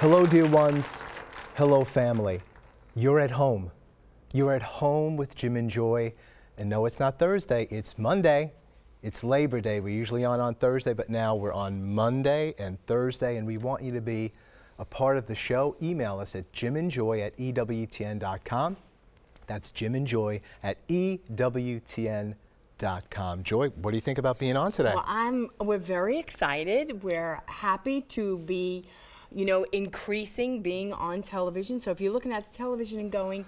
Hello, dear ones. Hello, family. You're at home. You're at home with Jim and Joy. And no, it's not Thursday. It's Monday. It's Labor Day. We're usually on Thursday, but now we're on Monday and Thursday, and we want you to be a part of the show. Email us at jimandjoy@ewtn.com. That's jimandjoy@ewtn.com. Joy, what do you think about being on today? Well, we're very excited. We're happy to be, increasing being on television. So if you're looking at the television and going,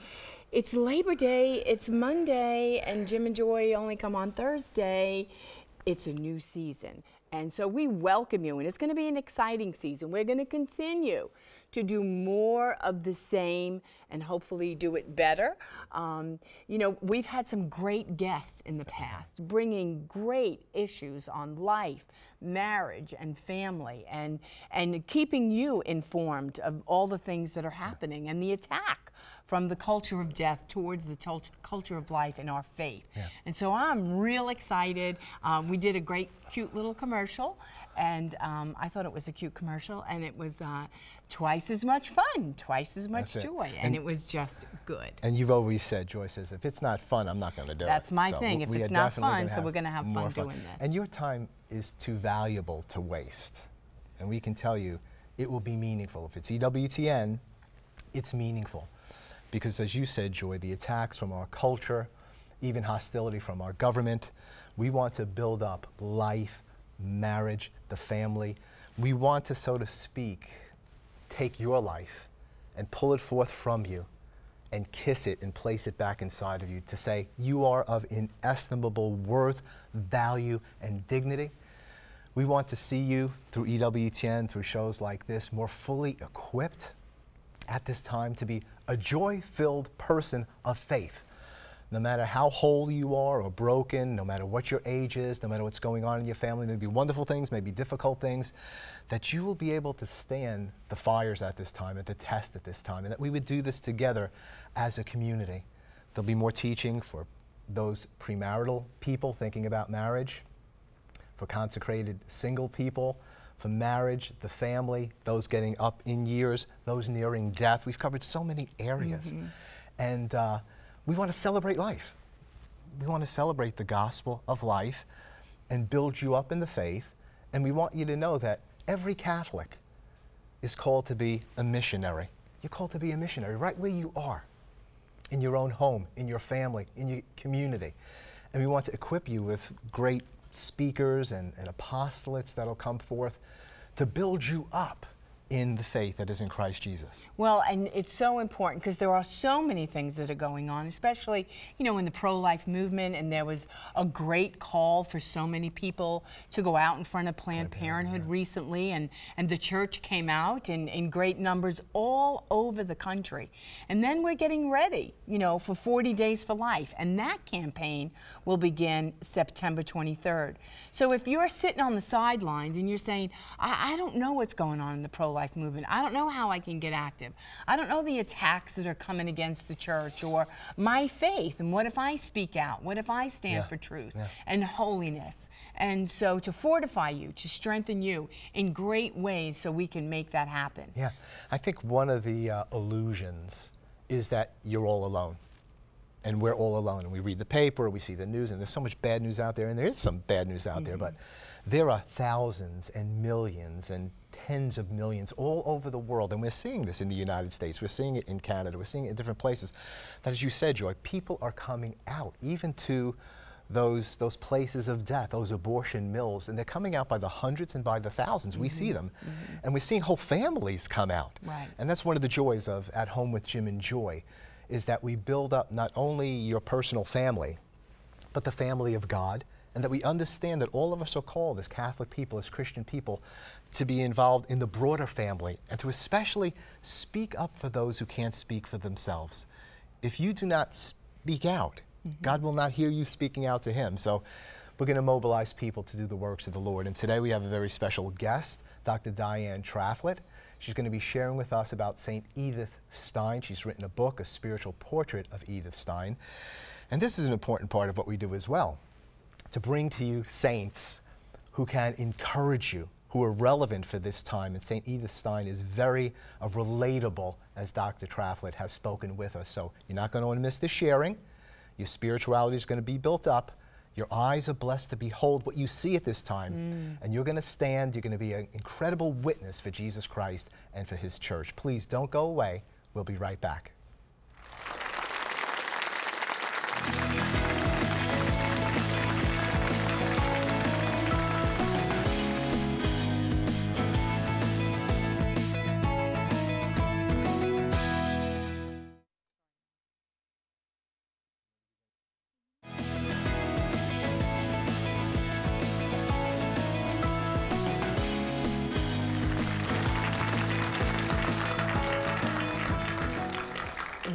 it's Labor Day, it's Monday, and Jim and Joy only come on Thursday, it's a new season. And so we welcome you, and it's going to be an exciting season. We're going to continue to do more of the same and hopefully do it better. We've had some great guests in the past bringing great issues on life, marriage, and family, and keeping you informed of all the things that are happening and the attack from the culture of death towards the culture of life in our faith. Yeah. And so I'm real excited. We did a great, cute little commercial, and I thought it was a cute commercial, and it was twice as much fun, twice as much joy, and it was just good. And you've always said, Joy says, if it's not fun, I'm not going to do it. That's my thing. If it's not fun, so we're going to have fun doing this. And your time is too valuable to waste. And we can tell you, it will be meaningful. If it's EWTN, it's meaningful. Because as you said, Joy, the attacks from our culture, even hostility from our government, we want to build up life, marriage, the family. We want to, so to speak, take your life and pull it forth from you and kiss it and place it back inside of you to say you are of inestimable worth, value, and dignity. We want to see you through EWTN, through shows like this, more fully equipped at this time to be a joy-filled person of faith. No matter how whole you are or broken, no matter what your age is, no matter what's going on in your family, maybe wonderful things, maybe difficult things, that you will be able to stand the fires at this time, at the test at this time, and that we would do this together as a community. There'll be more teaching for those premarital people thinking about marriage, for consecrated single people, for marriage, the family, those getting up in years, those nearing death. We've covered so many areas. And we want to celebrate life. We want to celebrate the gospel of life and build you up in the faith. And we want you to know that every Catholic is called to be a missionary. You're called to be a missionary right where you are, in your own home, in your family, in your community. And we want to equip you with great speakers and apostolates that'll come forth to build you up in the faith that is in Christ Jesus. Well, and it's so important because there are so many things that are going on, especially, in the pro-life movement, and there was a great call for so many people to go out in front of Planned Parenthood recently, and the church came out in great numbers all over the country. And then we're getting ready, for 40 Days for Life, and that campaign will begin September 23rd. So if you're sitting on the sidelines and you're saying, I don't know what's going on in the pro-life movement. I don't know how I can get active. I don't know the attacks that are coming against the church or my faith. And what if I speak out? What if I stand for truth and holiness? And so to fortify you, to strengthen you in great ways so we can make that happen. Yeah, I think one of the illusions is that you're all alone. And we're all alone. And we read the paper, we see the news, and there's so much bad news out there. And there is some bad news out there, but there are thousands and millions and tens of millions all over the world, and we're seeing this in the United States, we're seeing it in Canada, we're seeing it in different places, that, as you said, Joy, people are coming out, even to those places of death, those abortion mills, and they're coming out by the hundreds and by the thousands. We see them, and we're seeing whole families come out. Right. And that's one of the joys of At Home with Jim and Joy, is that we build up not only your personal family, but the family of God, and that we understand that all of us are called as Catholic people, as Christian people, to be involved in the broader family and to especially speak up for those who can't speak for themselves. If you do not speak out, God will not hear you speaking out to Him. So we're going to mobilize people to do the works of the Lord. And today we have a very special guest, Dr. Diane Traflet. She's going to be sharing with us about St. Edith Stein. She's written a book, A Spiritual Portrait of Edith Stein. And this is an important part of what we do as well, to bring to you saints who can encourage you who are relevant for this time. And St. Edith Stein is very relatable, as Dr. Traflet has spoken with us. So you're not going to want to miss this sharing. Your spirituality is going to be built up. Your eyes are blessed to behold what you see at this time. And you're going to stand, you're going to be an incredible witness for Jesus Christ and for his church. Please don't go away. We'll be right back.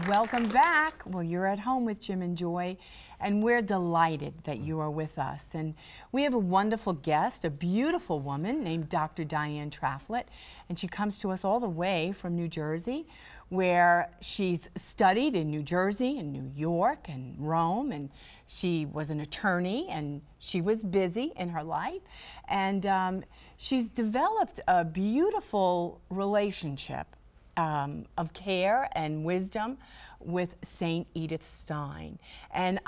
Welcome back. Well, you're at home with Jim and Joy, and we're delighted that you are with us. And we have a wonderful guest, a beautiful woman named Dr. Diane Traflet, and she comes to us all the way from New Jersey, where she's studied in New Jersey and New York and Rome, and she was an attorney, and she was busy in her life. And she's developed a beautiful relationship of care and wisdom with St. Edith Stein. And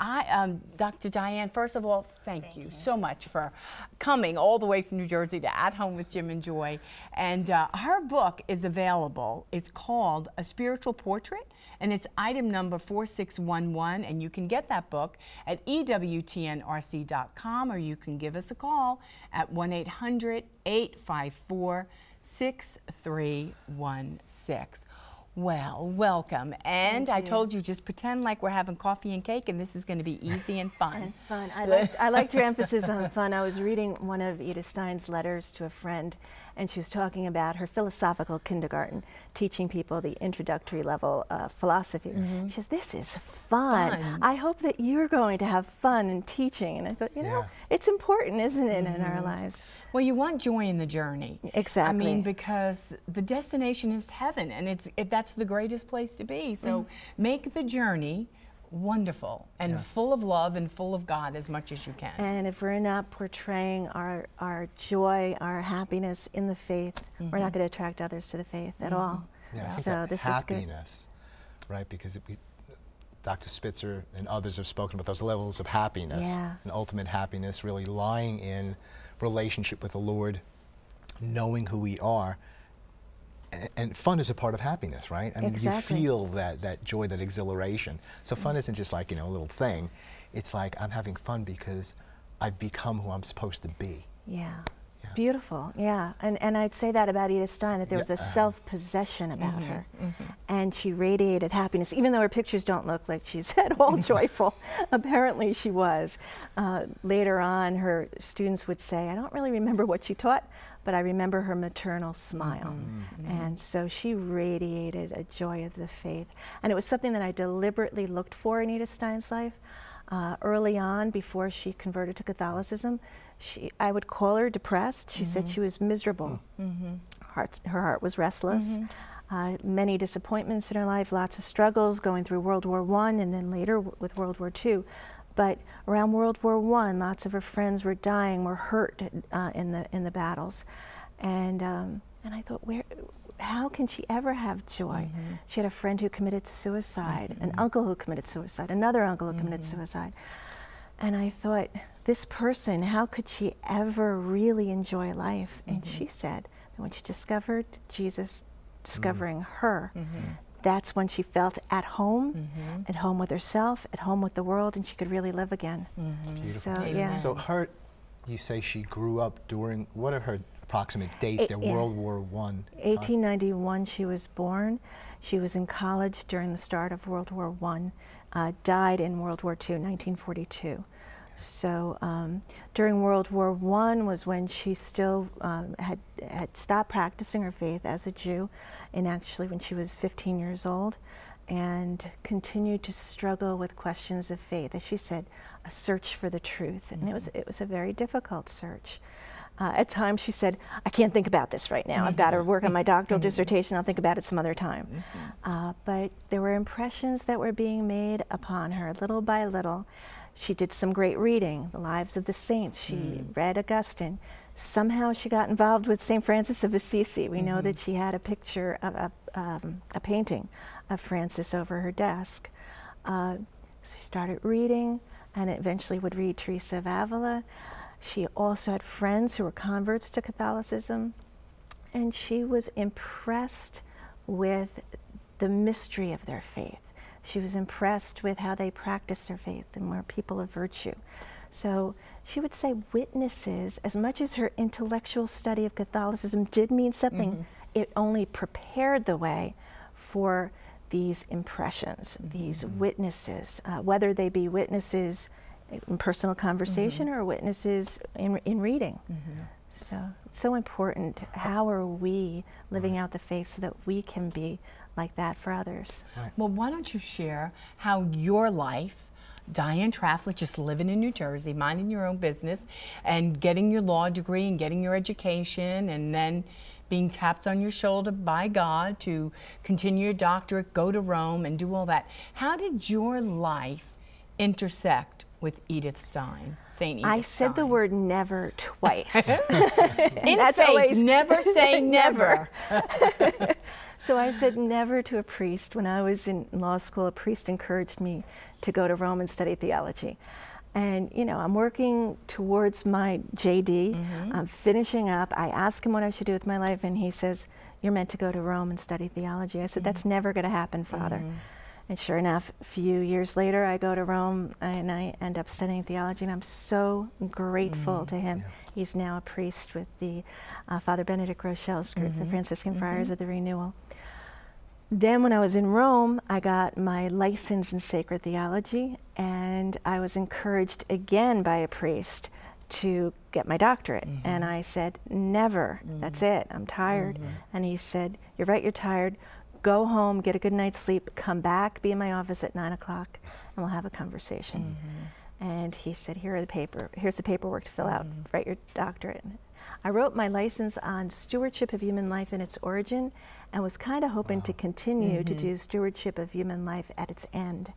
Dr. Diane, first of all, thank you so much for coming all the way from New Jersey to At Home with Jim and Joy. And her book is available. It's called A Spiritual Portrait, and it's item number 4611, and you can get that book at EWTNRC.com, or you can give us a call at 1-800-854-6316. Well, welcome. And I told you, just pretend like we're having coffee and cake, and this is going to be easy and fun. And fun. I liked your emphasis on fun. I was reading one of Edith Stein's letters to a friend, and she was talking about her philosophical kindergarten, teaching people the introductory level of philosophy. She says, this is fun. I hope that you're going to have fun in teaching. And I thought, you know, it's important, isn't it, in our lives? Well, you want joy in the journey. Exactly. I mean, because the destination is heaven, and that's the greatest place to be. So make the journey wonderful and full of love and full of God as much as you can. And if we're not portraying our joy, our happiness in the faith, we're not going to attract others to the faith at all. Yeah, I think so that this happiness, is good. Right? Because Dr. Spitzer and others have spoken about those levels of happiness, and ultimate happiness really lying in relationship with the Lord, knowing who we are. And fun is a part of happiness, right? I mean, you feel that joy, that exhilaration. So fun isn't just like, you know, a little thing. It's like, I'm having fun because I've become who I'm supposed to be. Beautiful, and I'd say that about Edith Stein, that there was a self-possession about her, and she radiated happiness, even though her pictures don't look like she's at all joyful. Apparently she was. Later on, her students would say, I don't really remember what she taught, but I remember her maternal smile. And so she radiated a joy of the faith. And it was something that I deliberately looked for in Edith Stein's life. Early on, before she converted to Catholicism, I would call her depressed. She said she was miserable. Her heart was restless. Many disappointments in her life, lots of struggles, going through World War I and then later with World War II. But around World War I, lots of her friends were dying, were hurt in the battles. And I thought, how can she ever have joy? She had a friend who committed suicide, an uncle who committed suicide, another uncle who committed suicide. And I thought, this person, how could she ever really enjoy life? And she said that when she discovered Jesus discovering her, that's when she felt at home with herself, at home with the world, and she could really live again. So, So her, you say she grew up during, what are her approximate dates? They're World War I. 1891 she was born. She was in college during the start of World War I, died in World War II, 1942. So during World War I was when she still had stopped practicing her faith as a Jew, and actually when she was 15 years old, and continued to struggle with questions of faith. As she said, a search for the truth, and it was a very difficult search. At times she said, I can't think about this right now. I've got to work on my doctoral dissertation. I'll think about it some other time. But there were impressions that were being made upon her little by little. She did some great reading, the lives of the saints. She read Augustine. Somehow she got involved with St. Francis of Assisi. We know that she had a picture of a painting of Francis over her desk. So she started reading and eventually would read Teresa of Avila. She also had friends who were converts to Catholicism, and she was impressed with the mystery of their faith. She was impressed with how they practiced their faith and were people of virtue. So she would say witnesses, as much as her intellectual study of Catholicism did mean something, it only prepared the way for these impressions, these witnesses, whether they be witnesses in personal conversation or witnesses in reading. So it's so important. How are we living out the faith so that we can be like that for others? Well, why don't you share how your life, Diane Traflet, just living in New Jersey, minding your own business, and getting your law degree and getting your education, and then being tapped on your shoulder by God to continue your doctorate, go to Rome, and do all that. How did your life intersect with Edith Stein, St. Edith Stein? I said the word never twice. In faith, never say never. So I said never to a priest. When I was in law school, a priest encouraged me to go to Rome and study theology. And, you know, I'm working towards my JD. I'm finishing up. I ask him what I should do with my life, and he says, "You're meant to go to Rome and study theology." I said, "That's never going to happen, Father." And sure enough, a few years later, I go to Rome and I end up studying theology, and I'm so grateful to him. He's now a priest with the Father Benedict Rochelle's group, the Franciscan Friars of the Renewal. Then when I was in Rome, I got my license in sacred theology, and I was encouraged again by a priest to get my doctorate. And I said, never, that's it, I'm tired. And he said, "You're right, you're tired. Go home, get a good night's sleep, come back, be in my office at 9 o'clock, and we'll have a conversation." And he said, here's the paperwork to fill out, write your doctorate. I wrote my license on stewardship of human life in its origin, and was kind of hoping to continue to do stewardship of human life at its end.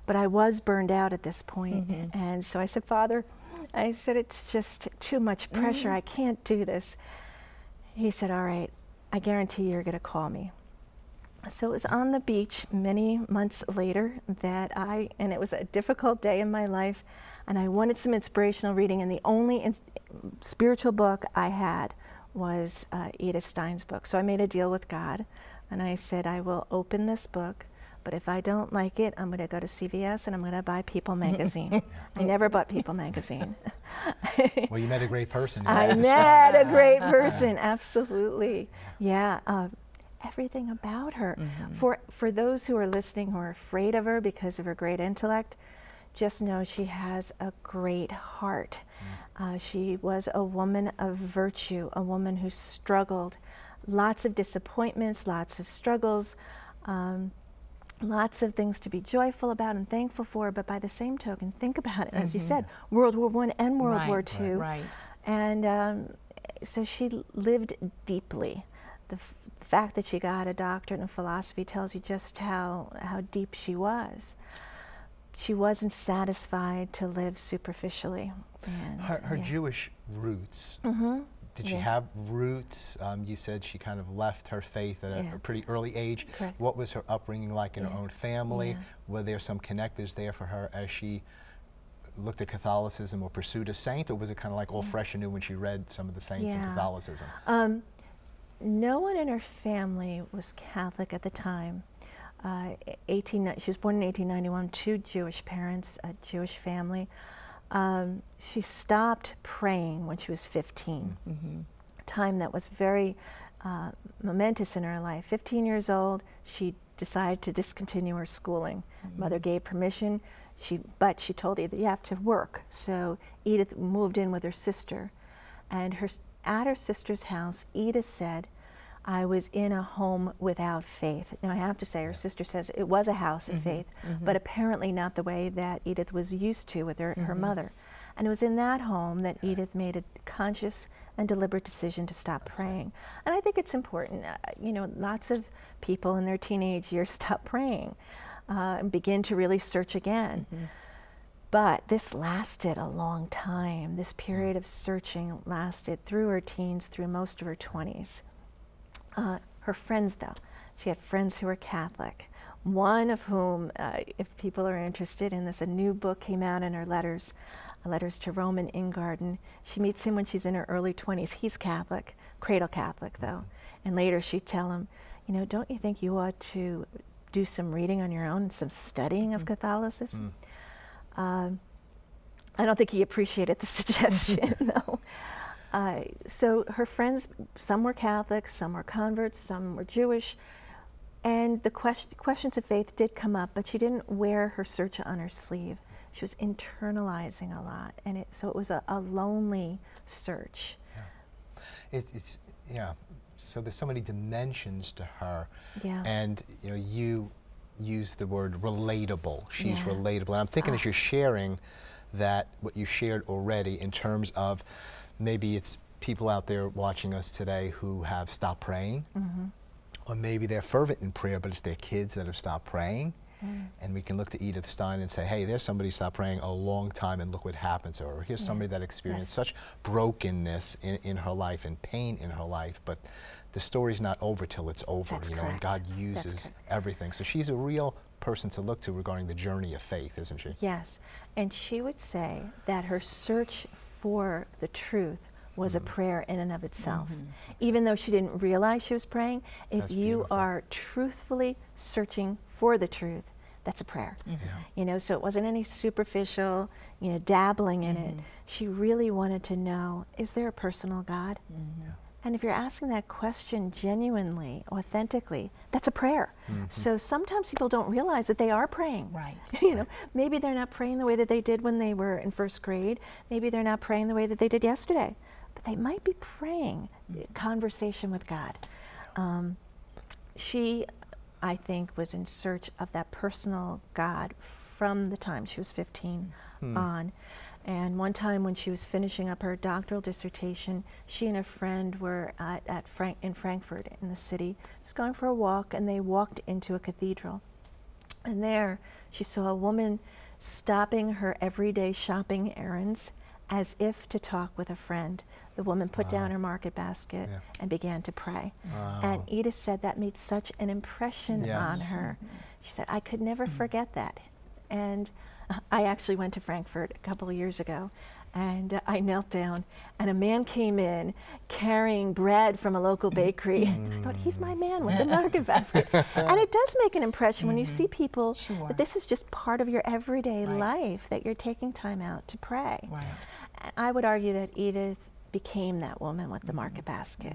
But I was burned out at this point, and so I said, "Father," I said, "it's just too much pressure, I can't do this." He said, "All right, I guarantee you're gonna call me." So it was on the beach many months later that and it was a difficult day in my life, and I wanted some inspirational reading, and the only spiritual book I had was Edith Stein's book. So I made a deal with God, and I said, "I will open this book, but if I don't like it, I'm gonna go to CVS and I'm gonna buy People magazine." I never bought People magazine. Well, you met a great person. I met a great person, absolutely. Yeah. Everything about her. For those who are listening who are afraid of her because of her great intellect, just know she has a great heart. She was a woman of virtue, a woman who struggled. Lots of disappointments, lots of struggles, lots of things to be joyful about and thankful for, but by the same token, think about it, as you said, World War I and World War II. And so she lived deeply. The fact that she got a doctorate in philosophy tells you just how deep she was. She wasn't satisfied to live superficially. And, her Jewish roots, did she have roots? You said she kind of left her faith at a pretty early age. Correct. What was her upbringing like in her own family? Were there some connectors there for her as she looked at Catholicism or pursued a saint, or was it kind of like all fresh and new when she read some of the saints in Catholicism? No one in her family was Catholic at the time. She was born in 1891, two Jewish parents, a Jewish family. She stopped praying when she was 15, a time that was very momentous in her life. 15 years old, she decided to discontinue her schooling. Mother gave permission, but she told Edith, "You have to work." So Edith moved in with her sister, and at her sister's house, Edith said, "I was in a home without faith." Now I have to say, her sister says it was a house of faith, but apparently not the way that Edith was used to with her mother. And it was in that home that Edith made a conscious and deliberate decision to stop praying. And I think it's important, you know, lots of people in their teenage years stop praying and begin to really search again. But this lasted a long time. This period of searching lasted through her teens, through most of her 20s. Her friends, though, she had friends who were Catholic. One of whom, if people are interested in this, a new book came out in her letters to Roman Ingarden. She meets him when she's in her early 20s. He's Catholic, cradle Catholic, though. And later she'd tell him, you know, don't you think you ought to do some reading on your own, some studying of Catholicism? I don't think he appreciated the suggestion, though. So her friends, some were Catholic, some were converts, some were Jewish, and the questions of faith did come up, but she didn't wear her search on her sleeve. She was internalizing a lot, and so it was a lonely search. Yeah. It's so there's so many dimensions to her, and you know, you use the word relatable. She's relatable, and I'm thinking as you're sharing that, what you shared already in terms of maybe it's people out there watching us today who have stopped praying, or maybe they're fervent in prayer, but it's their kids that have stopped praying. And we can look to Edith Stein and say, hey, there's somebody who stopped praying a long time and look what happened to her. Or here's somebody that experienced such brokenness in her life and pain in her life, but the story's not over till it's over, you know, and God uses everything. So she's a real person to look to regarding the journey of faith, isn't she? Yes, and she would say that her search for the truth was a prayer in and of itself. Even though she didn't realize she was praying, if you are truthfully searching for the truth, that's a prayer. You know, so it wasn't any superficial, you know, dabbling in it. She really wanted to know, is there a personal God? And if you're asking that question genuinely, authentically, that's a prayer. So sometimes people don't realize that they are praying. Right. You know, maybe they're not praying the way that they did when they were in first grade. Maybe they're not praying the way that they did yesterday. But they might be praying conversation with God. She, I think, was in search of that personal God from the time she was 15 on. And one time when she was finishing up her doctoral dissertation, she and a friend were in Frankfurt in the city, just going for a walk, and they walked into a cathedral. And there she saw a woman stopping her everyday shopping errands as if to talk with a friend. The woman put down her market basket and began to pray. And Edith said that made such an impression on her. She said, I could never forget that. And I actually went to Frankfurt a couple of years ago, and I knelt down, and a man came in carrying bread from a local bakery. I thought, he's my man with the market basket. And it does make an impression when you see people that this is just part of your everyday life, that you're taking time out to pray. And I would argue that Edith became that woman with the market basket.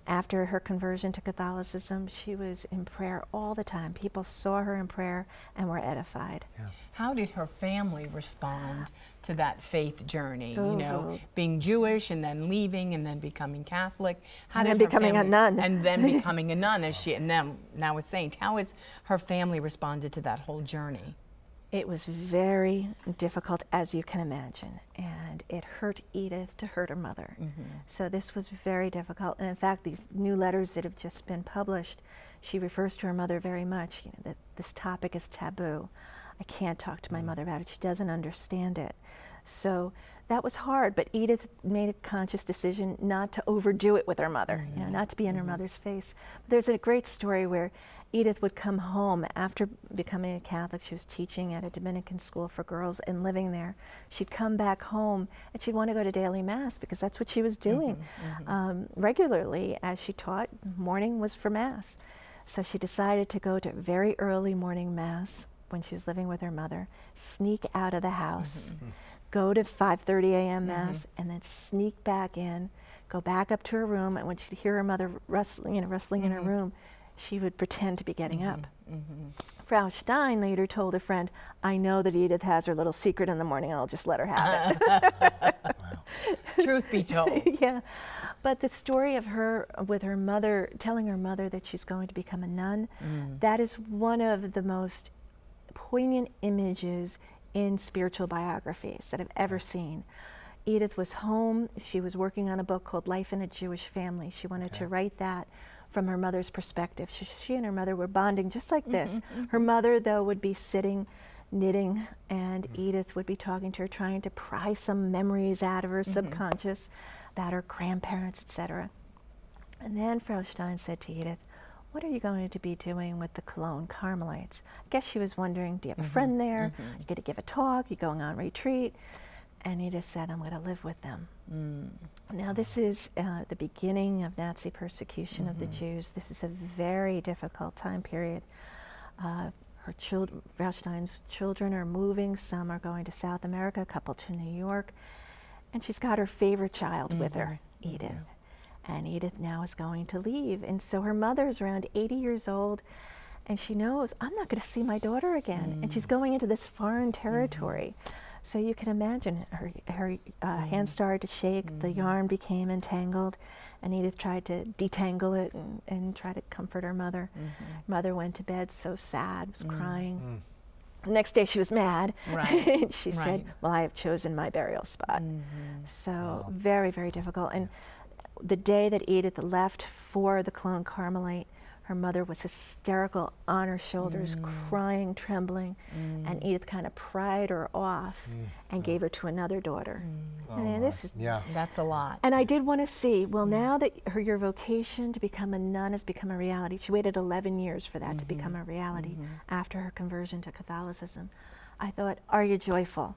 After her conversion to Catholicism, she was in prayer all the time. People saw her in prayer and were edified. How did her family respond to that faith journey? You know, being Jewish and then leaving and then becoming Catholic. How and did then becoming a nun. And then becoming a nun, as she, and then now a saint. How has her family responded to that whole journey? It was very difficult, as you can imagine, and it hurt Edith to hurt her mother. So this was very difficult, and in fact, these new letters that have just been published, she refers to her mother very much, you know, that this topic is taboo. I can't talk to my mother about it. She doesn't understand it. So that was hard, but Edith made a conscious decision not to overdo it with her mother, you know, not to be in her mother's face. There's a great story where Edith would come home after becoming a Catholic. She was teaching at a Dominican school for girls and living there. She'd come back home and she'd want to go to daily mass because that's what she was doing regularly as she taught. Morning was for mass. So she decided to go to very early morning mass when she was living with her mother, sneak out of the house, go to 5:30 a.m. mass, and then sneak back in, go back up to her room, and when she'd hear her mother rustling in her room, she would pretend to be getting up. Frau Stein later told a friend, I know that Edith has her little secret in the morning, I'll just let her have it. Truth be told. But the story of her with her mother, telling her mother that she's going to become a nun, that is one of the most poignant images in spiritual biographies that I've ever seen. Edith was home. She was working on a book called Life in a Jewish Family. She wanted to write that from her mother's perspective. She and her mother were bonding just like this. Her mother, though, would be sitting knitting, and Edith would be talking to her, trying to pry some memories out of her subconscious about her grandparents, etc. And then Frau Stein said to Edith, "What are you going to be doing with the Cologne Carmelites?" I guess she was wondering, do you have a friend there? Are you going to give a talk? Are you going on retreat? And Edith said, "I'm going to live with them." Now this is the beginning of Nazi persecution of the Jews. This is a very difficult time period. Her children, Frau Stein's children, are moving. Some are going to South America, a couple to New York. And she's got her favorite child with her, Edith. And Edith now is going to leave. And so her mother's around 80 years old, and she knows, I'm not going to see my daughter again. And she's going into this foreign territory. So you can imagine her hands started to shake, the yarn became entangled, and Edith tried to detangle it and try to comfort her mother. Mother went to bed so sad, was crying. The next day she was mad. And she said, "Well, I have chosen my burial spot." So very, very difficult. And the day that Edith left for the Cologne Carmelite, her mother was hysterical on her shoulders, crying, trembling, and Edith kind of pried her off and gave her to another daughter. And this is, that's a lot. and I did want to see, well, now that your vocation to become a nun has become a reality, she waited 11 years for that to become a reality after her conversion to Catholicism. I thought, are you joyful?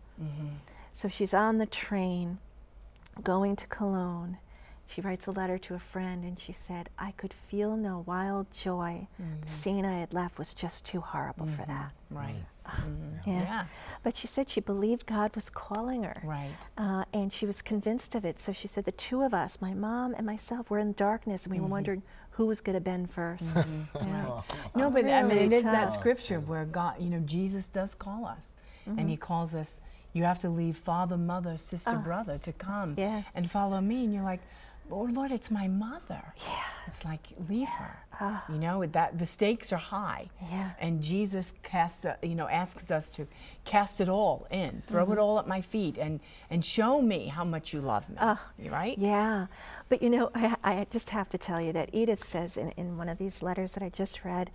So she's on the train going to Cologne. She writes a letter to a friend, and she said, "I could feel no wild joy. The scene I had left was just too horrible for that." Yeah. But she said she believed God was calling her. And she was convinced of it. So she said, the two of us, my mom and myself, were in darkness, and we were wondering who was going to bend first. No, but Really I mean, it is tough. that scripture where God, you know, Jesus does call us, and He calls us. You have to leave father, mother, sister, brother to come and follow me. And you're like, Lord, it's my mother. It's like, leave her. You know, that the stakes are high. And Jesus asks us to cast it all in, throw it all at my feet, and show me how much you love me. Right? Yeah. But you know, I just have to tell you that Edith says in one of these letters that I just read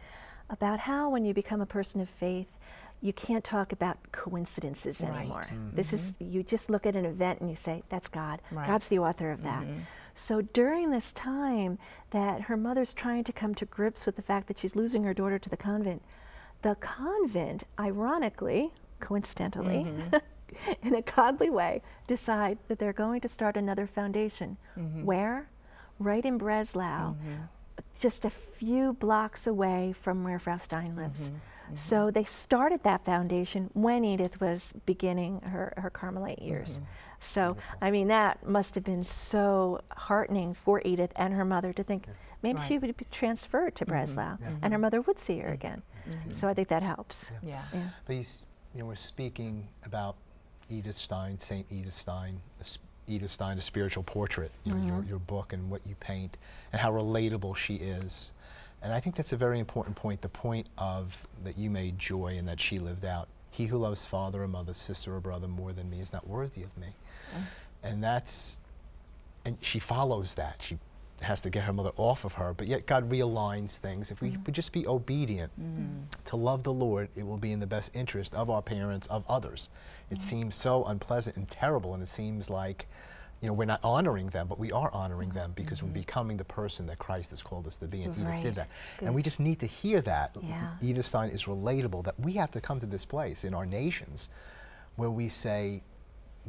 about how when you become a person of faith, you can't talk about coincidences anymore. This is, you just look at an event and you say, that's God. God's the author of that. So during this time that her mother's trying to come to grips with the fact that she's losing her daughter to the convent, ironically, coincidentally, in a godly way, decide that they're going to start another foundation. Where? Right in Breslau, just a few blocks away from where Frau Stein lives. So they started that foundation when Edith was beginning her Carmelite years. So, I mean, that must have been so heartening for Edith and her mother to think maybe she would be transferred to Breslau and her mother would see her again. So I think that helps. But we're speaking about Edith Stein, Saint Edith Stein, Edith Stein, A Spiritual Portrait, your book and what you paint, and how relatable she is. And I think that's a very important point, the point of that you made, Joy, and that she lived out. He who loves father or mother, sister or brother more than me is not worthy of me. And she follows that. She has to get her mother off of her, but yet God realigns things. If we would just be obedient to love the Lord, it will be in the best interest of our parents, of others. It seems so unpleasant and terrible, and it seems like, we're not honoring them, but we are honoring them because we're becoming the person that Christ has called us to be, and Edith did that. And we just need to hear that. Edith Stein is relatable, that we have to come to this place in our nations where we say,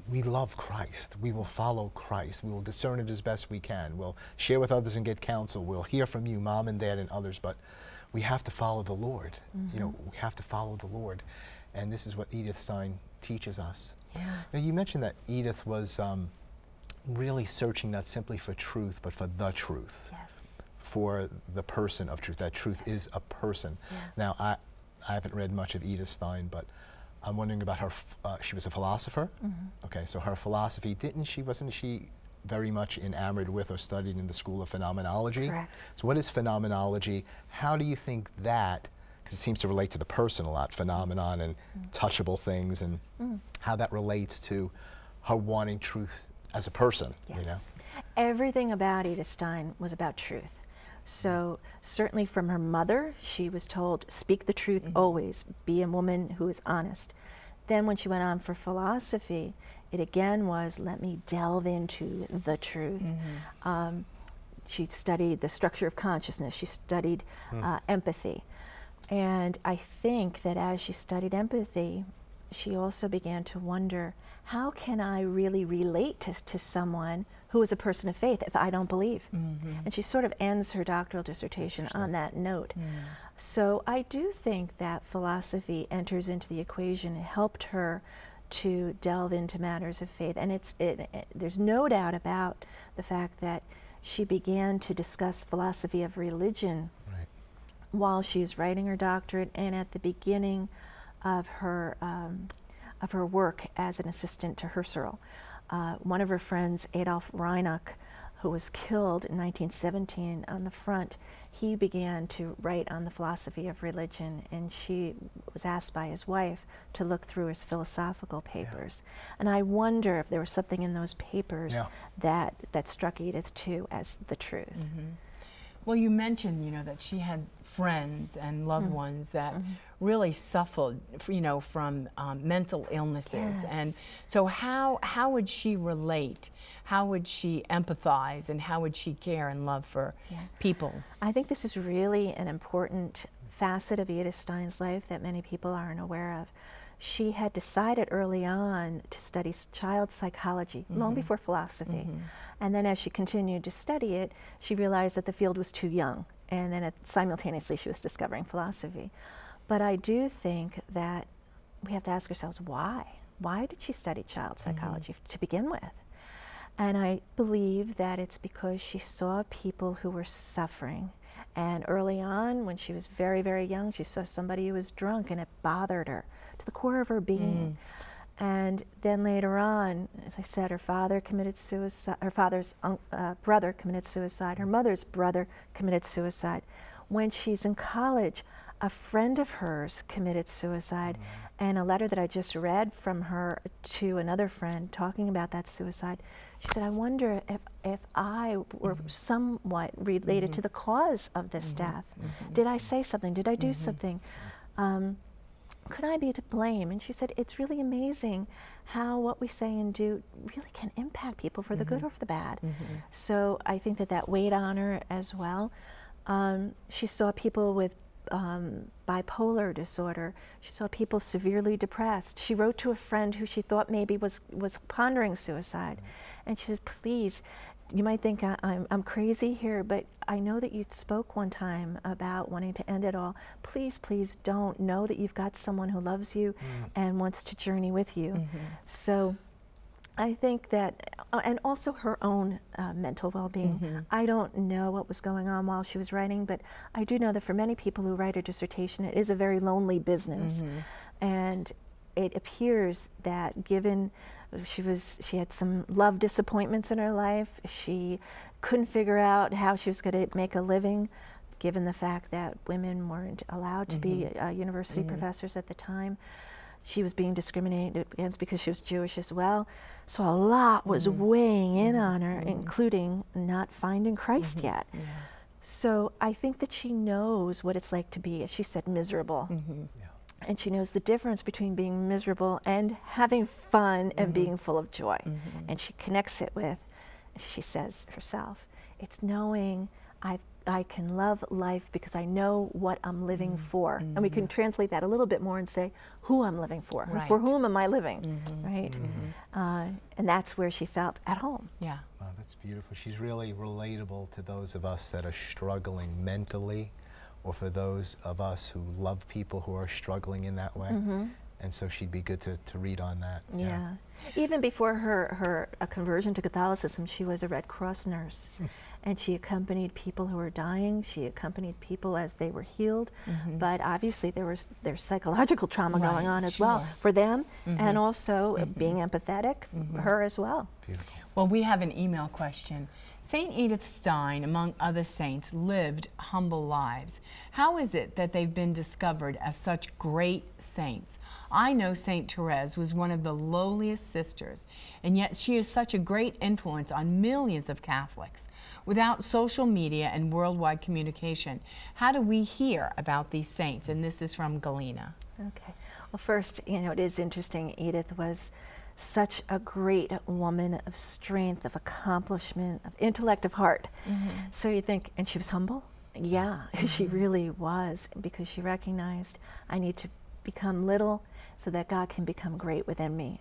we love Christ, we will follow Christ, we will discern it as best we can, we'll share with others and get counsel, we'll hear from you, mom and dad and others, but we have to follow the Lord. We have to follow the Lord. And this is what Edith Stein teaches us. Now, you mentioned that Edith was really searching not simply for truth, but for the truth, for the person of truth. That truth is a person. Now, I haven't read much of Edith Stein, but I'm wondering about her. She was a philosopher. Okay, so her philosophy, wasn't she very much enamored with or studied in the school of phenomenology? Correct. So what is phenomenology? How do you think that, because it seems to relate to the person a lot, phenomenon and touchable things, and how that relates to her wanting truth as a person, Everything about Edith Stein was about truth. So certainly from her mother, she was told, speak the truth always, be a woman who is honest. Then when she went on for philosophy, it again was, let me delve into the truth. She studied the structure of consciousness. She studied empathy. And I think that as she studied empathy, she also began to wonder, how can I really relate to someone who is a person of faith if I don't believe? And she sort of ends her doctoral dissertation on that note. So I do think that philosophy enters into the equation. It helped her to delve into matters of faith. And there's no doubt about the fact that she began to discuss philosophy of religion while she was writing her doctorate and at the beginning of her work as an assistant to Husserl. One of her friends, Adolf Reinach, who was killed in 1917 on the front, he began to write on the philosophy of religion, and she was asked by his wife to look through his philosophical papers. And I wonder if there was something in those papers that struck Edith too as the truth. Well, you mentioned, you know, that she had friends and loved ones that really suffered, you know, from mental illnesses. And so how would she relate? How would she empathize? And how would she care and love for people? I think this is really an important facet of Edith Stein's life that many people aren't aware of. She had decided early on to study child psychology, long before philosophy. And then as she continued to study it, she realized that the field was too young. And then simultaneously she was discovering philosophy. But I do think that we have to ask ourselves, why? Why did she study child psychology to begin with? And I believe that it's because she saw people who were suffering. And early on, when she was very, very young, she saw somebody who was drunk and it bothered her to the core of her being. And then later on, as I said, her father committed suicide, her father's brother committed suicide, her mother's brother committed suicide. When she's in college, a friend of hers committed suicide, and a letter that I just read from her to another friend talking about that suicide, she said, I wonder if I were somewhat related to the cause of this death. Did I say something? Did I do something? Could I be to blame? And she said, it's really amazing how what we say and do really can impact people for the good or for the bad. So I think that weighed on her as well. She saw people with bipolar disorder. She saw people severely depressed. She wrote to a friend who she thought maybe was pondering suicide. And she says, please, you might think I'm crazy here, but I know that you spoke one time about wanting to end it all. Please, please don't. Know that you've got someone who loves you and wants to journey with you. So I think that, and also her own mental well-being. I don't know what was going on while she was writing, but I do know that for many people who write a dissertation, it is a very lonely business. And it appears that given she had some love disappointments in her life, she couldn't figure out how she was going to make a living, given the fact that women weren't allowed to be university professors at the time. She was being discriminated against because she was Jewish as well. So a lot was weighing in on her, including not finding Christ yet. So I think that she knows what it's like to be, as she said, miserable. And she knows the difference between being miserable and having fun and being full of joy. And she connects it with, she says herself, it's knowing I can love life because I know what I'm living for. And we can translate that a little bit more and say who I'm living for. For whom am I living, right? And that's where she felt at home. Wow, that's beautiful. She's really relatable to those of us that are struggling mentally, or for those of us who love people who are struggling in that way. And so she'd be good to read on that. Yeah. Even before her conversion to Catholicism, she was a Red Cross nurse. And she accompanied people who were dying. She accompanied people as they were healed. But obviously there's psychological trauma going on as well for them, and also being empathetic, her as well. Beautiful. Well, we have an email question. Saint Edith Stein, among other saints, lived humble lives. How is it that they've been discovered as such great saints? I know Saint Therese was one of the lowliest sisters, and yet she is such a great influence on millions of Catholics. Without social media and worldwide communication, how do we hear about these saints? And this is from Galena. Okay. Well, first, you know, it is interesting. Edith was such a great woman of strength, of accomplishment, of intellect, of heart. So you think, and she was humble? Yeah, she really was, because she recognized, I need to become little so that God can become great within me.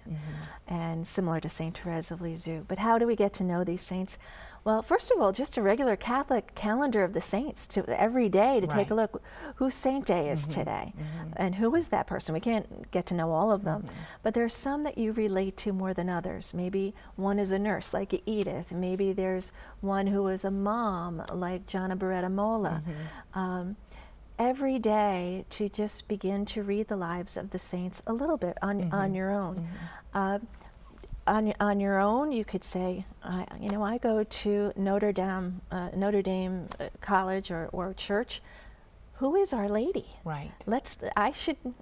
And similar to St. Therese of Lisieux. But how do we get to know these saints? Well, first of all, just a regular Catholic calendar of the saints to every day to take a look. Whose saint day is today? And who is that person? We can't get to know all of them. But there's some that you relate to more than others. Maybe one is a nurse, like Edith. Maybe there's one who is a mom, like Gianna Beretta Mola. Every day to just begin to read the lives of the saints a little bit on your own. On your own, you could say, you know, I go to Notre Dame College or church. Who is Our Lady? Right.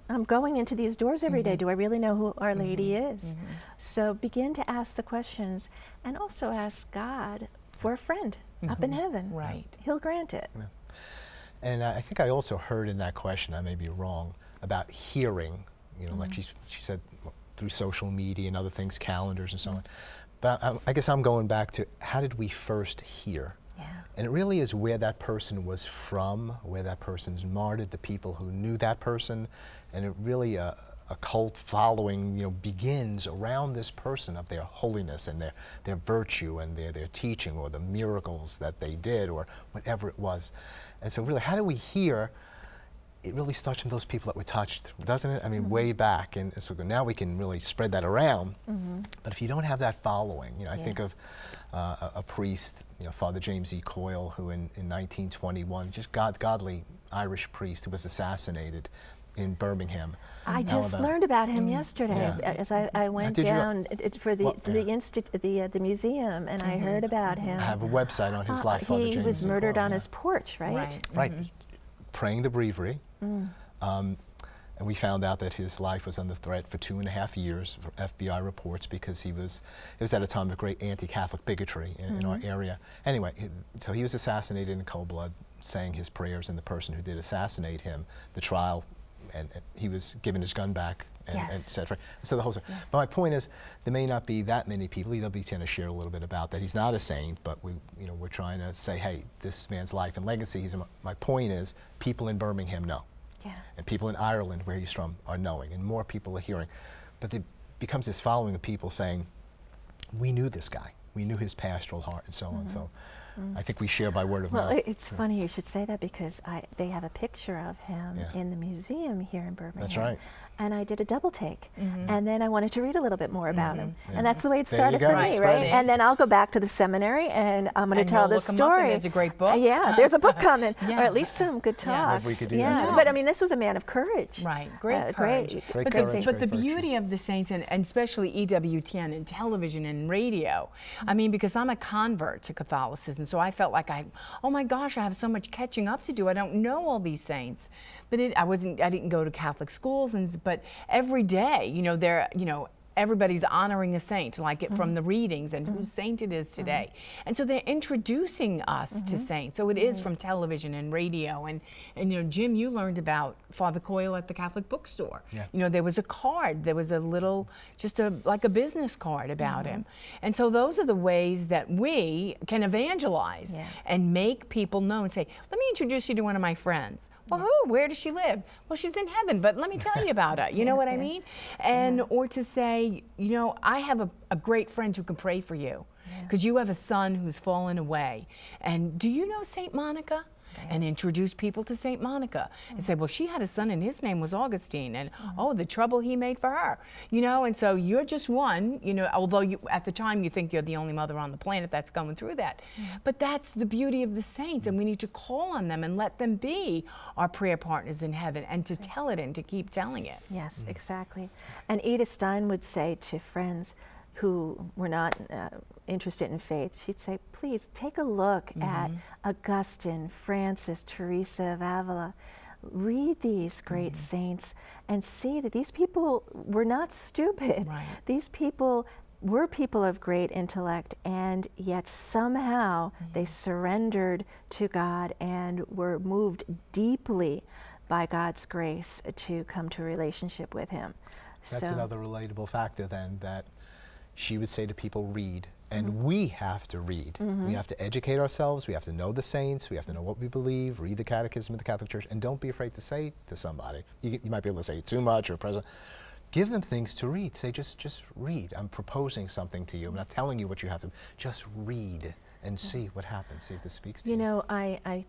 I'm going into these doors every day. Do I really know who Our Lady is? So begin to ask the questions, and also ask God for a friend up in heaven. Right. He'll grant it. Yeah. And I think I also heard in that question, I may be wrong, about hearing, you know, like she said, through social media and other things, calendars and so on. But I guess I'm going back to, how did we first hear? Yeah. And it really is where that person was from, where that person's martyred, the people who knew that person, and it really a cult following, you know, begins around this person of their holiness and their virtue and their teaching, or the miracles that they did, or whatever it was. And so really, how do we hear? It really starts from those people that were touched, doesn't it? I mean, way back, and so now we can really spread that around. But if you don't have that following, you know, I think of a priest, you know, Father James E. Coyle, who in 1921, just godly Irish priest who was assassinated in Birmingham. I just learned about him yesterday as I went down for the museum, and I heard about him. I have a website on his life, Father James. He was murdered on his porch, right? Right. Praying the breviary. And we found out that his life was under threat for 2.5 years, for FBI reports, because it was at a time of great anti-Catholic bigotry in our area. Anyway, so he was assassinated in cold blood, saying his prayers, and the person who did assassinate him, the trial, and he was given his gun back and set free. So the whole story. But my point is, there may not be that many people. EWTN has shared a little bit about that. He's not a saint, but we're trying to say, hey, this man's life and legacy. My point is, people in Birmingham know. And people in Ireland, where he's from, are knowing, and more people are hearing. But there becomes this following of people saying, we knew this guy. We knew his pastoral heart, and so on. So I think we share by word of mouth. Well, it's funny you should say that, because they have a picture of him in the museum here in Birmingham. That's right. And I did a double take, and then I wanted to read a little bit more about him, and that's the way it started for me, right? And then I'll go back to the seminary, and I'm going to tell this story. There's a great book. There's a book coming, or at least some good talks. We could do that too. But I mean, this was a man of courage. Right, great courage. Great courage. But the beauty of the saints, and especially EWTN and television and radio, I mean, because I'm a convert to Catholicism, so I felt like oh my gosh, I have so much catching up to do. I don't know all these saints. But I didn't go to Catholic schools, but every day, everybody's honoring a saint, like from the readings and whose saint it is today. And so they're introducing us to saints. So it is from television and radio. And Jim, you learned about Father Coyle at the Catholic bookstore. There was a card, there was a little, like a business card about him. And so those are the ways that we can evangelize and make people know and say, let me introduce you to one of my friends. Well, who? Where does she live? Well, she's in heaven, but let me tell you about her. You know what I mean? And or to say, I have a great friend who can pray for you, because you have a son who's fallen away. And do you know St. Monica? And introduce people to St. Monica and say, well, she had a son and his name was Augustine, and oh, the trouble he made for her, and so you're just one, although at the time you think you're the only mother on the planet that's going through that. But that's the beauty of the saints, and we need to call on them and let them be our prayer partners in heaven, and to tell it and to keep telling it. Yes, exactly. And Edith Stein would say to friends who were not interested in faith, she'd say, please take a look at Augustine, Francis, Teresa of Avila. read these great saints and see that these people were not stupid. Right. These people were people of great intellect, and yet somehow they surrendered to God and were moved deeply by God's grace to come to a relationship with Him. That's another relatable factor then, that she would say to people, read. And we have to read. We have to educate ourselves. We have to know the saints. We have to know what we believe. Read the Catechism of the Catholic Church. And don't be afraid to say to somebody. You might be able to say too much or present. Give them things to read. Say, just read. I'm proposing something to you. I'm not telling you what you have to. Just read and see what happens. See if this speaks to you. You know, I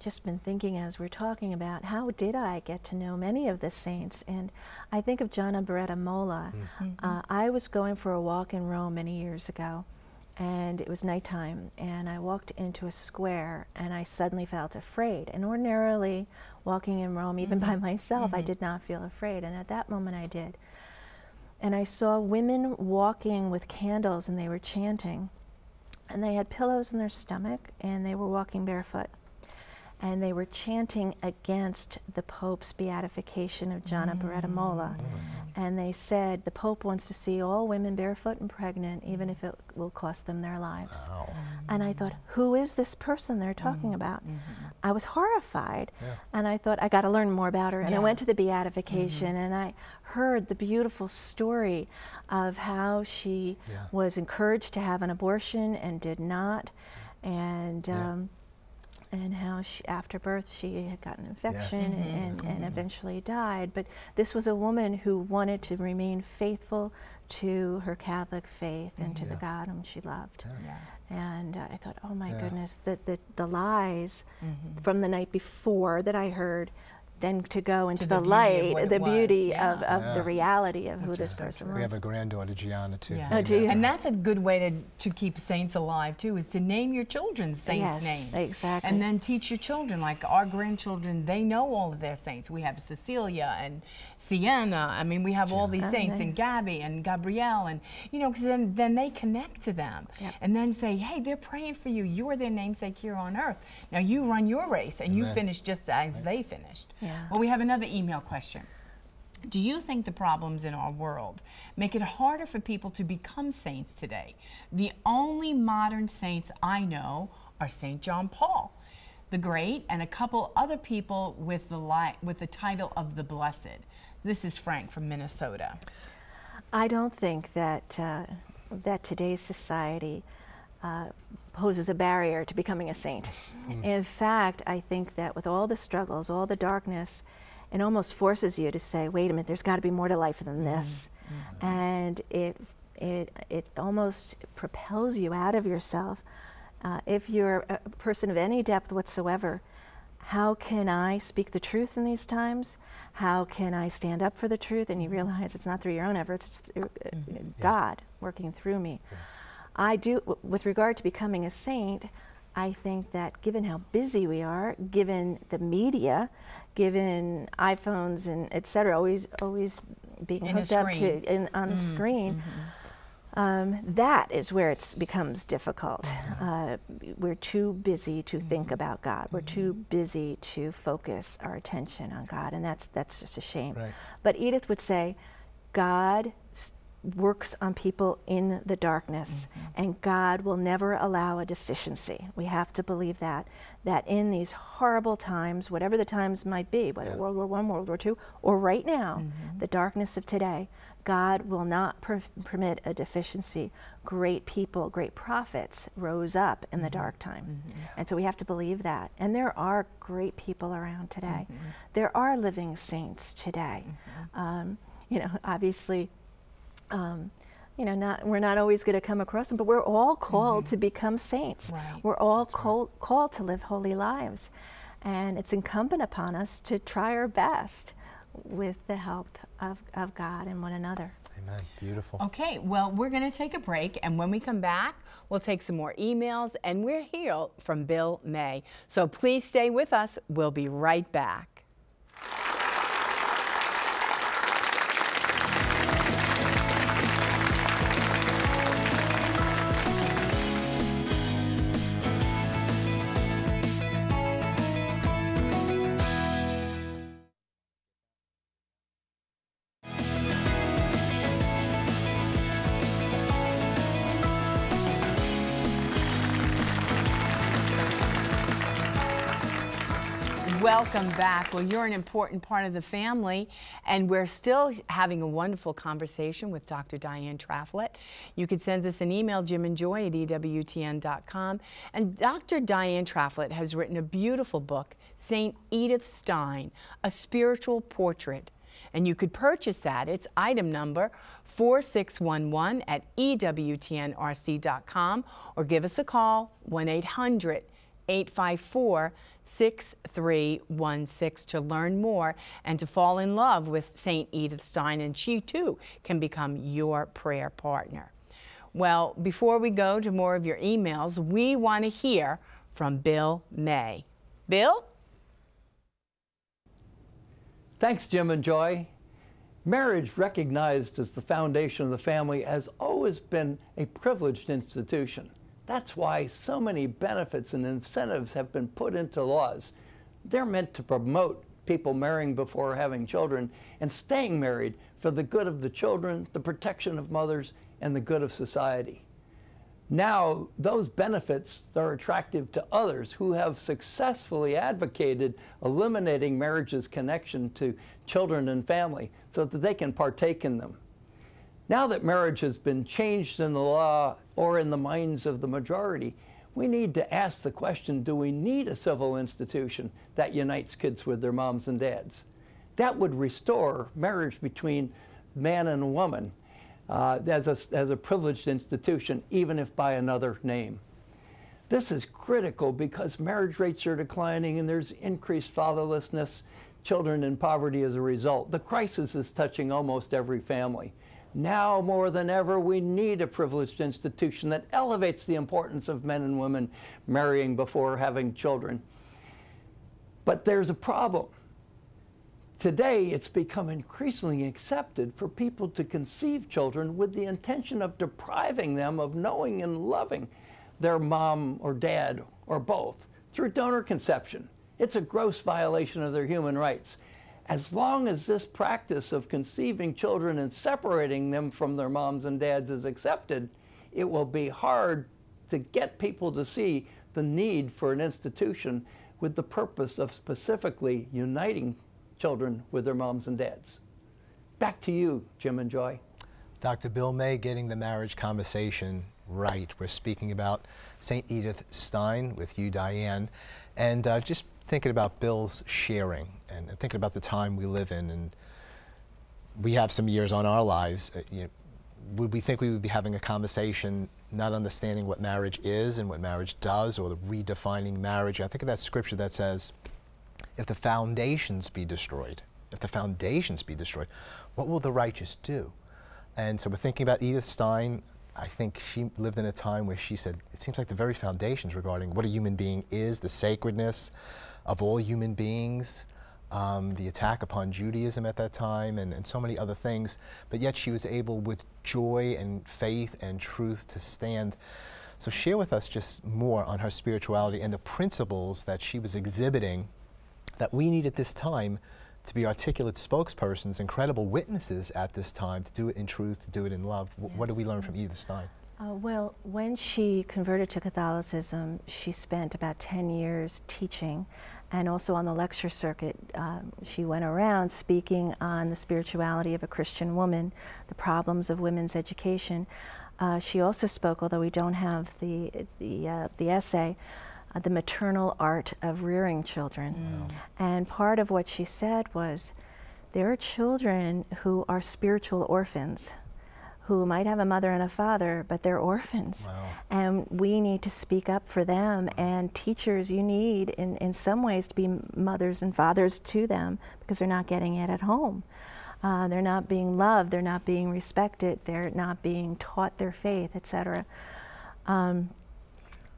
just been thinking as we're talking about how did I get to know many of the saints, and I think of Gianna Beretta Molla. I was going for a walk in Rome many years ago, and it was nighttime, and I walked into a square and I suddenly felt afraid. And ordinarily walking in Rome, even by myself, I did not feel afraid, and at that moment I did. And I saw women walking with candles, and they were chanting, and they had pillows in their stomach, and they were walking barefoot. And they were chanting against the Pope's beatification of Gianna Beretta Molla. And they said, the Pope wants to see all women barefoot and pregnant, even if it will cost them their lives. Wow. And I thought, who is this person they're talking about? I was horrified. And I thought, I got to learn more about her. And I went to the beatification, and I heard the beautiful story of how she was encouraged to have an abortion and did not. And how after birth she had gotten an infection and eventually died. But this was a woman who wanted to remain faithful to her Catholic faith and to the God whom she loved. And I thought, oh my goodness, the lies from the night before that I heard, then to go into the light, the beauty of the reality of who this person was. We have a granddaughter, Gianna, too. Oh, do you? And that's a good way to keep saints alive, too, is to name your children saints' names. Exactly. And then teach your children, like our grandchildren, they know all of their saints. We have Cecilia and Sienna. I mean, we have all these saints, and Gabby and Gabrielle, and, you know, because then they connect to them. And then say, hey, they're praying for you. You are their namesake here on earth. Now you run your race, and you finish just as they finished. Well, we have another email question. Do you think the problems in our world make it harder for people to become saints today? The only modern saints I know are St. John Paul the Great and a couple other people with the title of the Blessed. This is Frank from Minnesota. I don't think that that today's society poses a barrier to becoming a saint. In fact, I think that with all the struggles, all the darkness, it almost forces you to say, wait a minute, there's got to be more to life than this. And it almost propels you out of yourself. If you're a person of any depth whatsoever, how can I speak the truth in these times? How can I stand up for the truth? And you realize it's not through your own efforts, it's through God working through me. I do, with regard to becoming a saint, I think that given how busy we are, given the media, given iPhones and et cetera, always being hooked up to on the screen, that is where it becomes difficult. We're too busy to think about God. We're too busy to focus our attention on God, and that's just a shame. Right. But Edith would say, God works on people in the darkness, and God will never allow a deficiency. We have to believe that in these horrible times, whatever the times might be, whether World War I, World War II, or right now, the darkness of today, God will not permit a deficiency. Great people, great prophets rose up in the dark time. And so we have to believe that. And there are great people around today. There are living saints today. You know, obviously, you know, we're not always going to come across them, but we're all called to become saints. Right. We're all called to live holy lives. And it's incumbent upon us to try our best with the help of God and one another. Amen. Beautiful. Okay, well, we're going to take a break, and when we come back, we'll take some more emails, and we'll hear from Bill May. So please stay with us. We'll be right back. Welcome back. Well, you're an important part of the family, and we're still having a wonderful conversation with Dr. Diane Traflet. You can send us an email, jimandjoy@ewtn.com. And Dr. Diane Traflet has written a beautiful book, St. Edith Stein, A Spiritual Portrait. And you could purchase that. It's item number 4611 at ewtnrc.com, or give us a call, 1-800-854-6316, to learn more and to fall in love with St. Edith Stein, and she too can become your prayer partner. Well, before we go to more of your emails, we want to hear from Bill May. Bill? Thanks, Jim and Joy. Marriage, recognized as the foundation of the family, has always been a privileged institution. That's why so many benefits and incentives have been put into laws. They're meant to promote people marrying before having children and staying married for the good of the children, the protection of mothers, and the good of society. Now, those benefits are attractive to others who have successfully advocated eliminating marriage's connection to children and family so that they can partake in them. Now that marriage has been changed in the law or in the minds of the majority, we need to ask the question, do we need a civil institution that unites kids with their moms and dads? That would restore marriage between man and woman as a privileged institution, even if by another name. This is critical because marriage rates are declining and there's increased fatherlessness, children in poverty as a result. The crisis is touching almost every family. Now more than ever, we need a privileged institution that elevates the importance of men and women marrying before having children. But there's a problem. Today, it's become increasingly accepted for people to conceive children with the intention of depriving them of knowing and loving their mom or dad or both through donor conception. It's a gross violation of their human rights. As long as this practice of conceiving children and separating them from their moms and dads is accepted, it will be hard to get people to see the need for an institution with the purpose of specifically uniting children with their moms and dads. Back to you, Jim and Joy. Dr. Bill May, getting the marriage conversation right. We're speaking about St. Edith Stein with you, Diane, and just thinking about Bill's sharing and thinking about the time we live in, and we have some years on our lives. Would we think we would be having a conversation not understanding what marriage is and what marriage does, or the redefining marriage? I think of that scripture that says, if the foundations be destroyed, what will the righteous do? And so we're thinking about Edith Stein. I think she lived in a time where she said, it seems like the very foundations regarding what a human being is, the sacredness of all human beings, the attack upon Judaism at that time, and so many other things, but yet she was able with joy and faith and truth to stand. So share with us just more on her spirituality and the principles that she was exhibiting that we need at this time to be articulate spokespersons and credible witnesses at this time, to do it in truth, to do it in love. Yes. What do we learn from Edith Stein? Well, when she converted to Catholicism, she spent about 10 years teaching, and also on the lecture circuit. She went around speaking on the spirituality of a Christian woman, the problems of women's education. She also spoke, although we don't have the essay, the maternal art of rearing children. And part of what she said was, there are children who are spiritual orphans, who might have a mother and a father, but they're orphans. Wow. And we need to speak up for them, and teachers, you need in some ways to be mothers and fathers to them, because they're not getting it at home. They're not being loved, they're not being respected, they're not being taught their faith, etc.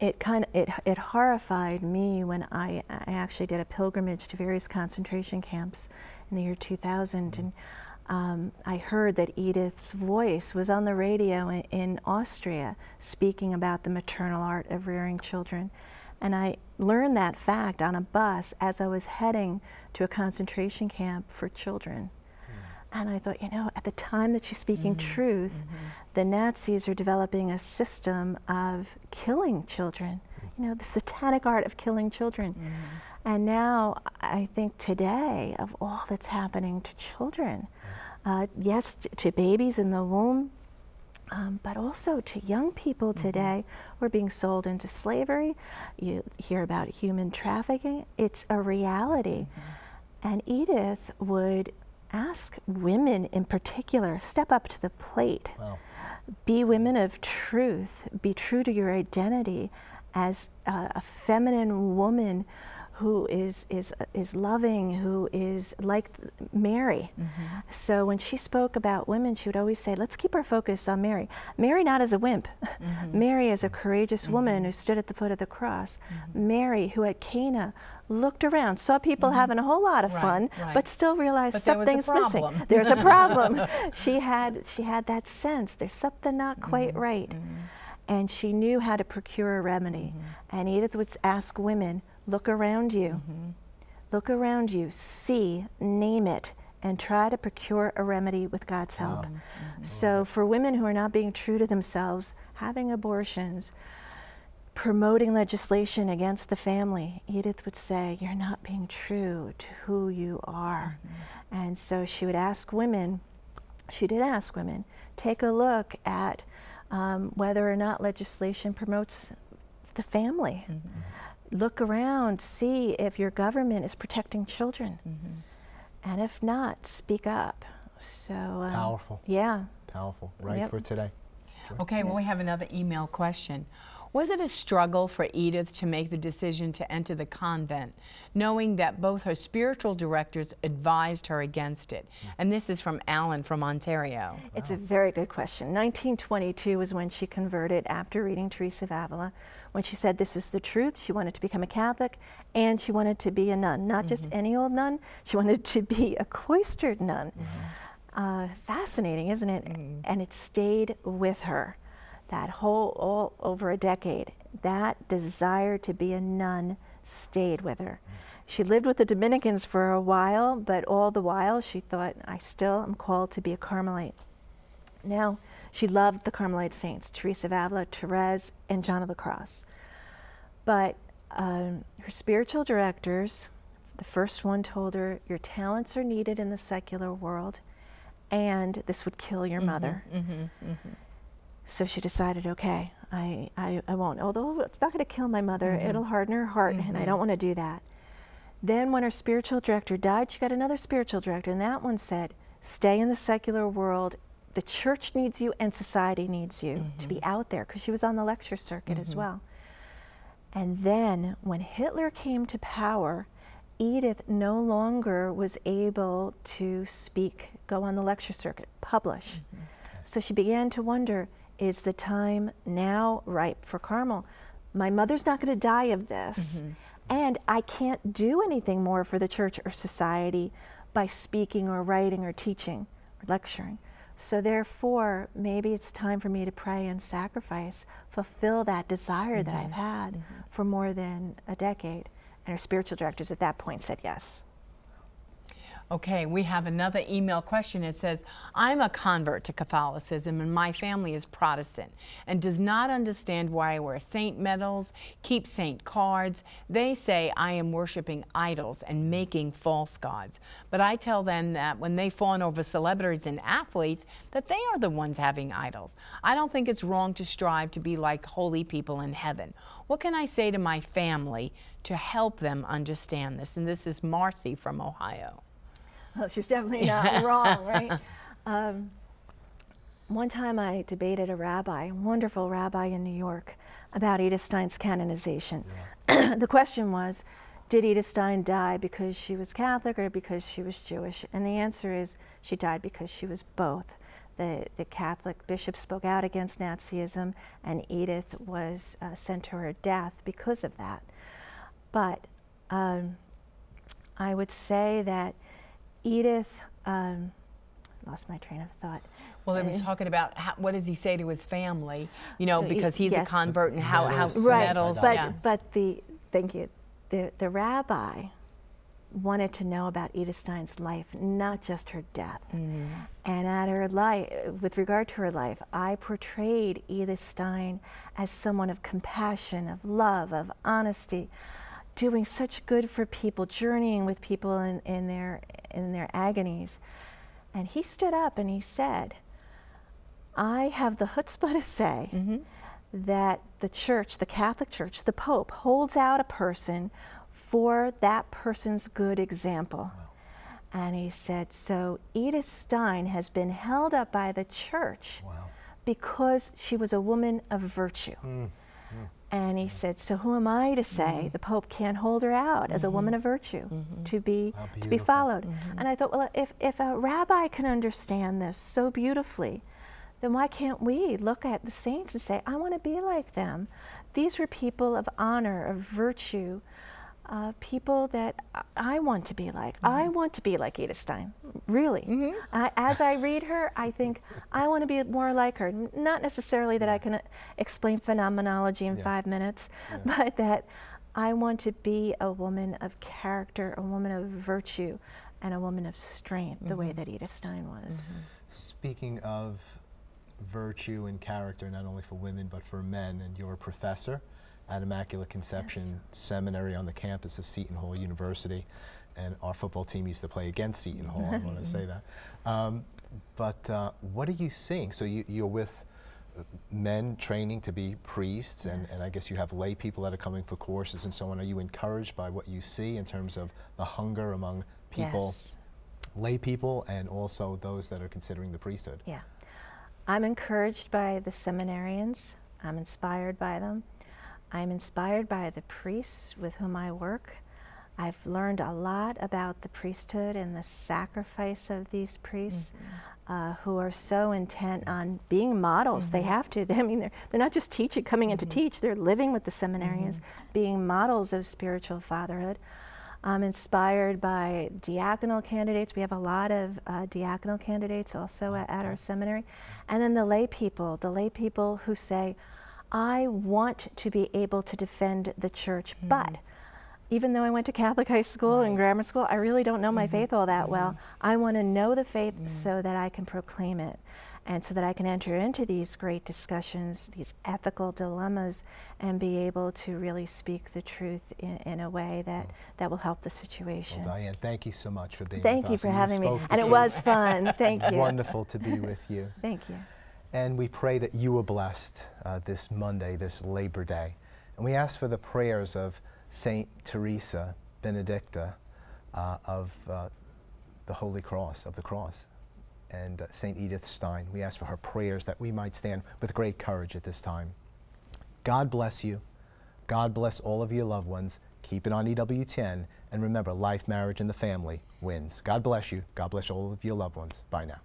It horrified me when I actually did a pilgrimage to various concentration camps in the year 2000, and I heard that Edith's voice was on the radio in Austria speaking about the maternal art of rearing children. And I learned that fact on a bus as I was heading to a concentration camp for children. And I thought, at the time that she's speaking truth, the Nazis are developing a system of killing children, the satanic art of killing children. And now I think today, of all that's happening to children, yes, to babies in the womb, but also to young people today who are being sold into slavery. You hear about human trafficking. It's a reality. And Edith would ask women in particular, step up to the plate. Wow. Be women of truth. Be true to your identity as a feminine woman who is loving, who is like Mary. So when she spoke about women, she would always say, let's keep our focus on Mary. Mary not as a wimp. Mary as a courageous woman who stood at the foot of the cross. Mary who at Cana looked around, saw people having a whole lot of fun, but still realized something's missing. There's a problem. She had that sense, there's something not quite right. And she knew how to procure a remedy. And Edith would ask women, look around you. Look around you, see, name it, and try to procure a remedy with God's help. So for women who are not being true to themselves, having abortions, promoting legislation against the family, Edith would say, you're not being true to who you are. And so she would ask women, she did ask women, take a look at whether or not legislation promotes the family. Look around, see if your government is protecting children. And if not, speak up. So powerful. Yeah. Powerful, right, for today. Okay, well, we have another email question. Was it a struggle for Edith to make the decision to enter the convent, knowing that both her spiritual directors advised her against it? And this is from Alan from Ontario. It's a very good question. 1922 was when she converted after reading Teresa of Avila, when she said this is the truth. She wanted to become a Catholic, and she wanted to be a nun, not just any old nun. She wanted to be a cloistered nun. Fascinating, isn't it? And it stayed with her. That all over a decade, that desire to be a nun stayed with her. She lived with the Dominicans for a while, but all the while she thought, I still am called to be a Carmelite. Now, she loved the Carmelite saints, Teresa of Avila, Therese, and John of the Cross. But her spiritual directors, the first one told her, your talents are needed in the secular world, and this would kill your mother. So she decided, okay, I won't. Although it's not going to kill my mother, it'll harden her heart, and I don't want to do that. Then when her spiritual director died, she got another spiritual director, and that one said, stay in the secular world. The church needs you, and society needs you to be out there, because she was on the lecture circuit as well. And then when Hitler came to power, Edith no longer was able to speak, go on the lecture circuit, publish. So she began to wonder, is the time now ripe for Carmel? My mother's not going to die of this, and I can't do anything more for the church or society by speaking or writing or teaching or lecturing. So therefore, maybe it's time for me to pray and sacrifice, fulfill that desire that I've had for more than a decade. And her spiritual directors at that point said yes. Okay, we have another email question. It says, I'm a convert to Catholicism and my family is Protestant and does not understand why I wear saint medals, keep saint cards. They say I am worshiping idols and making false gods. But I tell them that when they fawn over celebrities and athletes, that they are the ones having idols. I don't think it's wrong to strive to be like holy people in heaven. What can I say to my family to help them understand this? And this is Marcy from Ohio. Well, she's definitely not wrong, right? One time I debated a rabbi, a wonderful rabbi in New York, about Edith Stein's canonization. The question was, did Edith Stein die because she was Catholic or because she was Jewish? And the answer is, she died because she was both. The Catholic bishop spoke out against Nazism, and Edith was sent to her death because of that. But I would say that Edith, lost my train of thought. Well, it was talking about what does he say to his family, you know, because he's a convert and how right. medals. But thank you, the rabbi wanted to know about Edith Stein's life, not just her death. And at her life, with regard to her life, I portrayed Edith Stein as someone of compassion, of love, of honesty, doing such good for people, journeying with people in their agonies. And he stood up and he said, I have the chutzpah to say that the church, the Catholic Church, the Pope, holds out a person for that person's good example. Wow. And he said, so Edith Stein has been held up by the church because she was a woman of virtue. And he said, so who am I to say the Pope can't hold her out as a woman of virtue to be followed? And I thought, well, if a rabbi can understand this so beautifully, then why can't we look at the saints and say, I want to be like them? These were people of honor, of virtue, people that I want to be like. I want to be like Edith Stein, really. As I read her, I think I want to be more like her. Not necessarily that I can explain phenomenology in 5 minutes, but that I want to be a woman of character, a woman of virtue, and a woman of strength, the way that Edith Stein was. Speaking of virtue and character, not only for women but for men, and you're a professor at Immaculate Conception Seminary on the campus of Seton Hall University, and our football team used to play against Seton Hall, I want to say that. But what are you seeing? So you're with men training to be priests, and I guess you have lay people that are coming for courses and so on. Are you encouraged by what you see in terms of the hunger among people, lay people, and also those that are considering the priesthood? Yeah. I'm encouraged by the seminarians. I'm inspired by them. I'm inspired by the priests with whom I work. I've learned a lot about the priesthood and the sacrifice of these priests who are so intent on being models. They have to. I mean, they're not just teaching, coming in to teach. They're living with the seminarians, being models of spiritual fatherhood. I'm inspired by diaconal candidates. We have a lot of diaconal candidates also at our seminary. And then the lay people who say, I want to be able to defend the church, but even though I went to Catholic high school and grammar school, I really don't know my faith all that well. I want to know the faith so that I can proclaim it, and so that I can enter into these great discussions, these ethical dilemmas, and be able to really speak the truth in a way that will help the situation. Well, Diane, thank you so much for being with us. Thank you for having me. And it was fun. Thank you. Wonderful to be with you. Thank you. And we pray that you were blessed this Monday, this Labor Day. And we ask for the prayers of Saint Teresa Benedicta of the Holy Cross, of the Cross, and Saint Edith Stein. We ask for her prayers that we might stand with great courage at this time. God bless you. God bless all of your loved ones. Keep it on EWTN. And remember, life, marriage, and the family wins. God bless you. God bless all of your loved ones. Bye now.